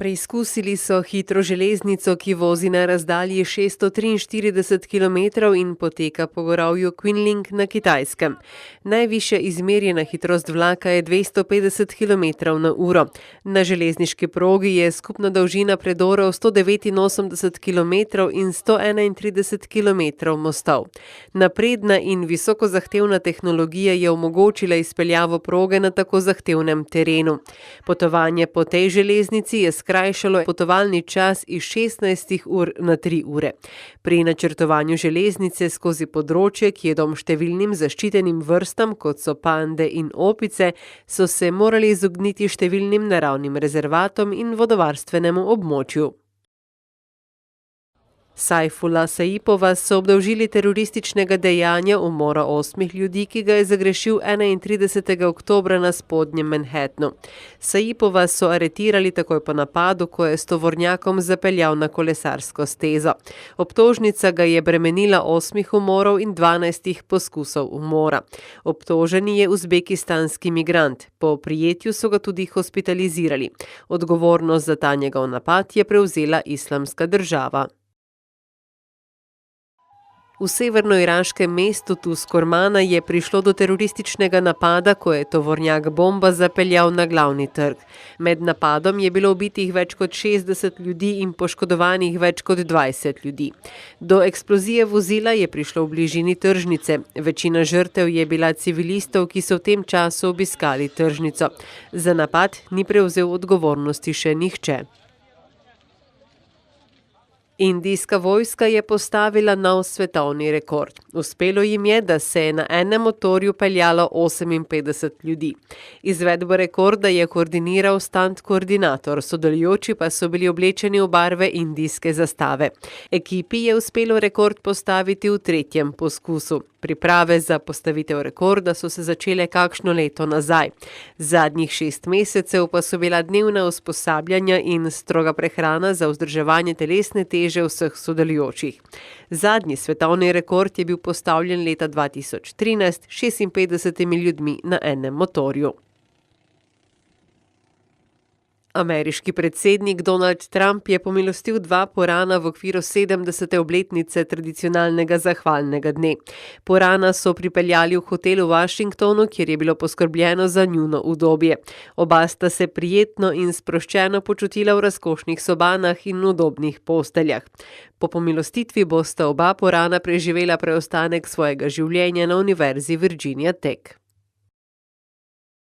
Preizkusili so hitro železnico, ki vozi na razdalji 643 km in poteka po gorovju Qinling na Kitajskem. Najvišja izmerjena hitrost vlaka je 250 km/h. Na železniški progi je skupna dolžina predorov 189 km in 131 km mostov. Napredna in visoko zahtevna tehnologija je omogočila izpeljavo proge na tako zahtevnem terenu. Potovanje po tej železnici je skrajšalo potovalni čas iz 16 ur na 3 ure. Pri načrtovanju železnice skozi področje, ki je dom številnim zaščitenim vrstam, kot so pande in opice, so se morali izogniti številnim naravnim rezervatom in vodovarstvenemu območju. Saifula Saipova so obdolžili terorističnega dejanja umora 8 ljudi, ki ga je zagrešil 31. oktobra na spodnjem Manhattnu. Saipova so aretirali takoj po napadu, ko je s tovornjakom zapeljal na kolesarsko stezo. Obtožnica ga je bremenila 8 umorov in 12 poskusov umora. Obtoženi je uzbekistanski migrant. Po prijetju so ga tudi hospitalizirali. Odgovornost za ta njegov napad je prevzela Islamska država. V severnoiraškem mestu Tuskormana je prišlo do terorističnega napada, ko je tovornjak bomba zapeljal na glavni trg. Med napadom je bilo ubitih več kot 60 ljudi in poškodovanih več kot 20 ljudi. Do eksplozije vozila je prišlo v bližini tržnice. Večina žrtev je bila civilistov, ki so v tem času obiskali tržnico. Za napad ni prevzel odgovornosti še nihče. Indijska vojska je postavila nov svetovni rekord. Uspelo jim je, da se je na enem motorju peljalo 58 ljudi. Izvedbo rekorda je koordiniral stunt koordinator, sodelujoči pa so bili oblečeni v barve indijske zastave. Ekipi je uspelo rekord postaviti v 3. poskusu. Priprave za postavitev rekorda so se začele kakšno leto nazaj. Zadnjih 6 mesecev pa so bila dnevna usposabljanja in stroga prehrana za vzdrževanje telesne teže vseh sodelujočih. Zadnji svetovni rekord je bil postavljen leta 2013 56 ljudmi na enem motorju. Ameriški predsednik Donald Trump je pomilostil 2 purana v okviru 70. obletnice tradicionalnega zahvalnega dne. Purana so pripeljali v hotel v Washingtonu, kjer je bilo poskrbljeno za njuno udobje. Oba sta se prijetno in sproščeno počutila v razkošnih sobanah in udobnih posteljah. Po pomilostitvi bosta oba purana preživela preostanek svojega življenja na Univerzi Virginia Tech.